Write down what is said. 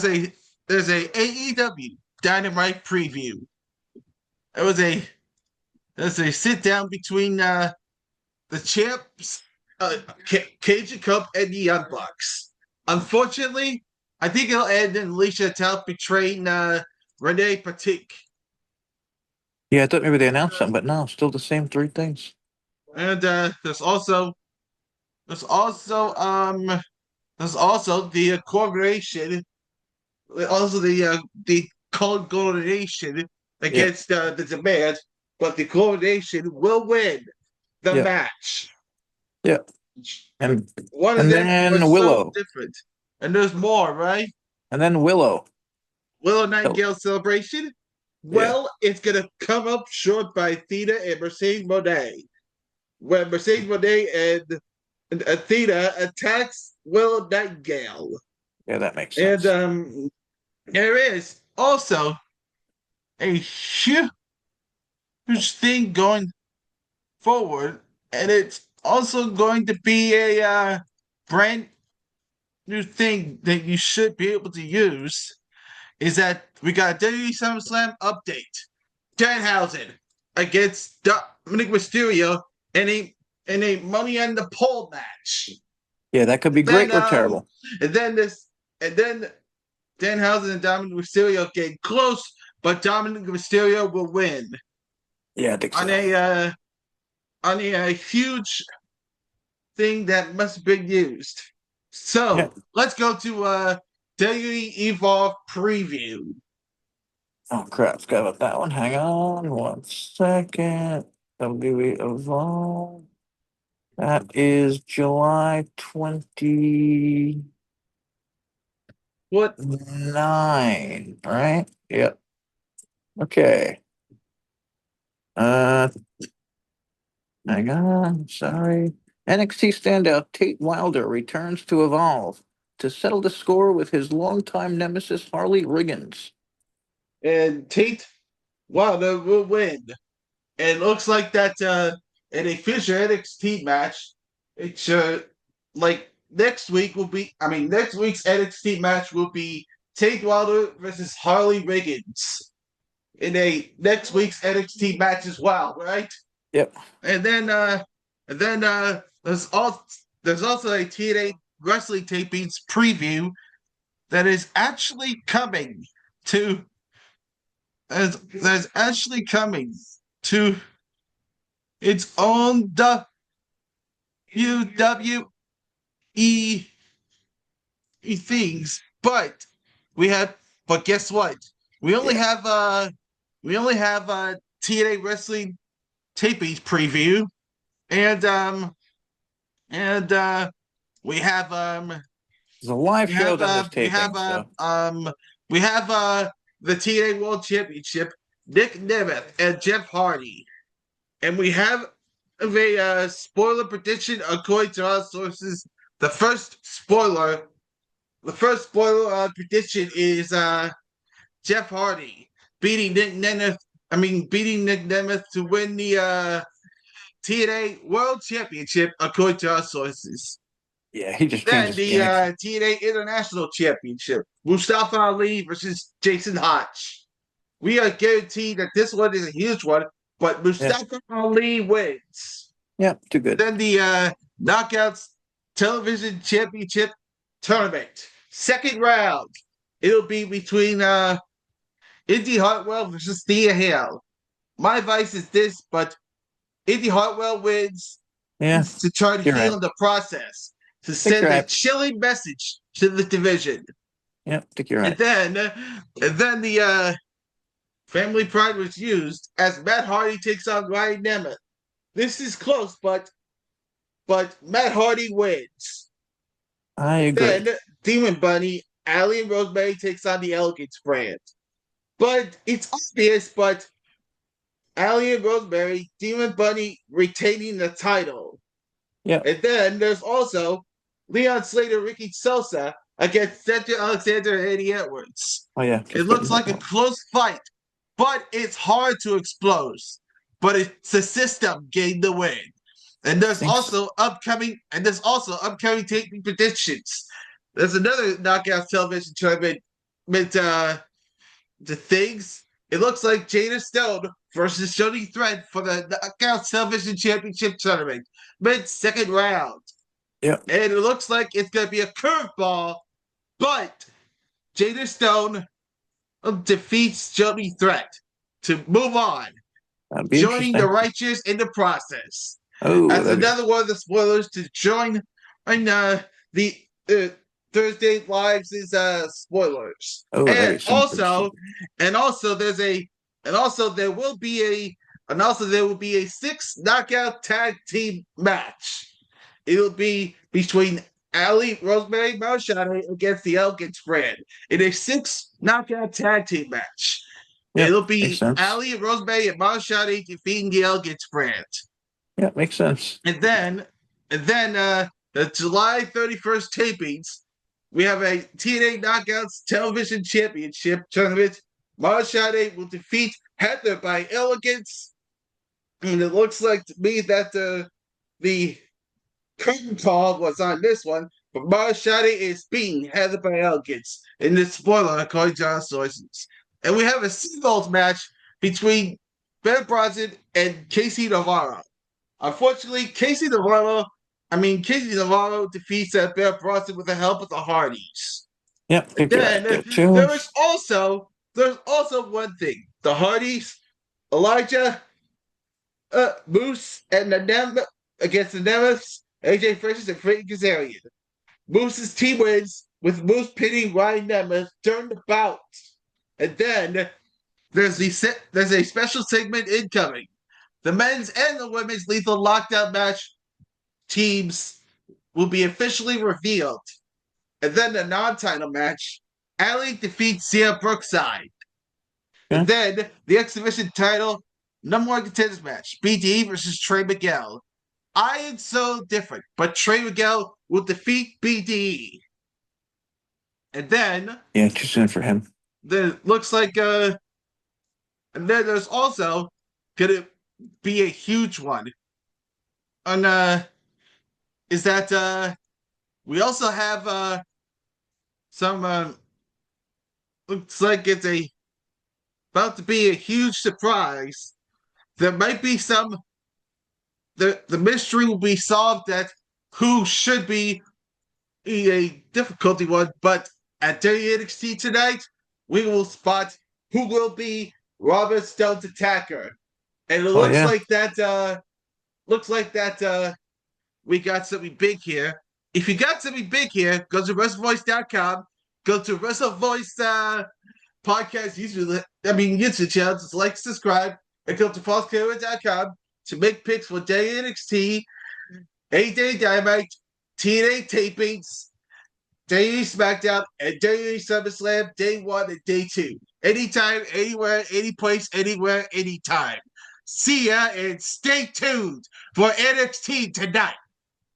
there's a AEW Dynamite preview. It was a there's a sit down between the champs, Cajun Cup, and the Young Bucks. Unfortunately, I think it'll end in Alicia Tout betraying Renee Patik. Yeah, I thought maybe they announced something, but no, still the same three things. And there's also there's also the coordination, also the coordination Yeah, against the demand, but the coordination will win the yeah, match. yeah. And One of and them then was so Willow. different. And there's more, right? And then Willow. Willow So, Nightingale celebration. yeah. Well, it's gonna come up short by Athena and Mercedes Monet. When Mercedes Monet and Athena attacks Willow Nightingale. Yeah, that makes And sense. there is also a huge thing going forward, and it's also going to be a brand new thing that you should be able to use. Is that we got a WWE SummerSlam update? Danhausen against Dominic Mysterio in a Money in the Pole match. Yeah, that could be Then great or terrible. and then this and then Danhausen and Dominic Mysterio get close, but Dominic Mysterio will win Yeah, I think on so. a huge thing that must have been used. Yeah. So let's go to WWE Evolve preview. Oh crap, forgot about that one. Hang on 1 second. WWE Evolve. That is July 29, What right? Yep. Okay. Uh Hang on, sorry. NXT standout Tate Wilder returns to Evolve to settle the score with his longtime nemesis Harley Riggins. and Tate Wilder will win. And it looks like that in a future NXT match, it's like next week will be. I mean, next week's NXT match will be Tate Wilder versus Harley Riggins in a next week's NXT match as well, right? Yep. And then there's also a TNA wrestling tapings preview that is actually coming to that's actually coming to its own WWE things. But guess what? We only Yeah. have TNA wrestling tapings preview, and and we have It's a live we show have that was taping, so we have the TNA World Championship, Nick Nemeth and Jeff Hardy, and we have a spoiler prediction according to our sources. The first spoiler prediction is Jeff Hardy beating Nick Nemeth. Beating Nick Nemeth to win the TNA World Championship according to our sources. yeah, he just Then changes the gimmicks. TNA International Championship, Mustafa Ali versus Jason Hotch. We are guaranteed that this one is a huge one, but Mustafa Ali wins. Yeah, too good. Then the Knockouts Television Championship Tournament, second round. It'll be between Indy Hartwell versus Thea Hale. My advice is this, but Indy Hartwell wins Yeah, to try to you're heal right. the process, to Think send you're a right. chilling message to the division. Yeah, think you're And right. then the Family Pride was used as Matt Hardy takes on Ryan Nemeth. This is close, but Matt Hardy wins. I agree. Then Demon Bunny, Allie and Rosemary takes on the Elegance brand. But it's obvious, but Allie and Rosemary, Demon Bunny retaining the title. Yeah. And then there's also Leon Slater, Ricky Sosa against Cedric Alexander and Eddie Edwards. Oh yeah. It looks like a close fight, but it's hard to explode. But it's the system getting the win. And there's also upcoming taping predictions. There's another Knockout Television tournament with the things. It looks like Jada Stone versus Jody Thread for the Knockout Television Championship tournament, mid second round. Yep. And it looks like it's going to be a curveball, but Jada Stone defeats Jody Threat to move on, That'd be joining the interesting. Righteous in the process. Oh, As that'd be. another one of the spoilers to join in the uh, Thursday Lives is spoilers. Oh, that'd be some good shit. And also there's a and also there will be a six knockout tag team match. It'll be between Allie, Rosemary, Marshall against the Elegance brand in a six knockout tag team match. Yeah, It'll makes be sense. Allie, Rosemary, and Marshall defeating the Elegance brand. Yeah, makes sense. And then, the July 31st tapings, we have a TNA Knockouts Television Championship tournament. Marshall will defeat Heather by elegance. And it looks like to me that the curtain call was on this one, but Marshall is beating Heather by elegance in this spoiler, according to our sources. And we have a singles match between Ben Bronson and Casey Navarro. Unfortunately, Casey Navarro defeats Bear Bronson with the help of the Hardys. Yeah, And figure that then there too. there's also one thing: the Hardys, Elijah, Moose, and the against the Nemeths, AJ Francis and Frank Kazarian. Moose's team wins with Moose pinning Ryan Nemeth during the bout. And then there's a special segment incoming. The men's and the women's lethal lockdown match teams will be officially revealed. And then the non-title match, Allie defeats Sia Brookside. And Okay. then the exhibition title, number one contenders match, BD versus Trey Miguel. I am so different, but Trey Miguel will defeat BD. And Yeah, too soon for him. then it looks like and then there's also gonna be a huge one. And is that we also have some looks like it's a about to be a huge surprise. There might be some the mystery will be solved that who should be a difficulty one, but at NXT tonight, we will spot who will be Robert Stone's attacker. And it Oh yeah. looks like that we got something big here. If you got something big here, go to WrestleVoice.com, go to WrestleVoice podcast YouTube channel, just like, subscribe, and go to falsecarrier.com to make picks for day NXT, AEW Dynamite, TNA tapings, Day SmackDown, and Day SummerSlam, day one and day two. Anytime, anywhere, any place, anywhere, anytime. See ya and stay tuned for NXT tonight.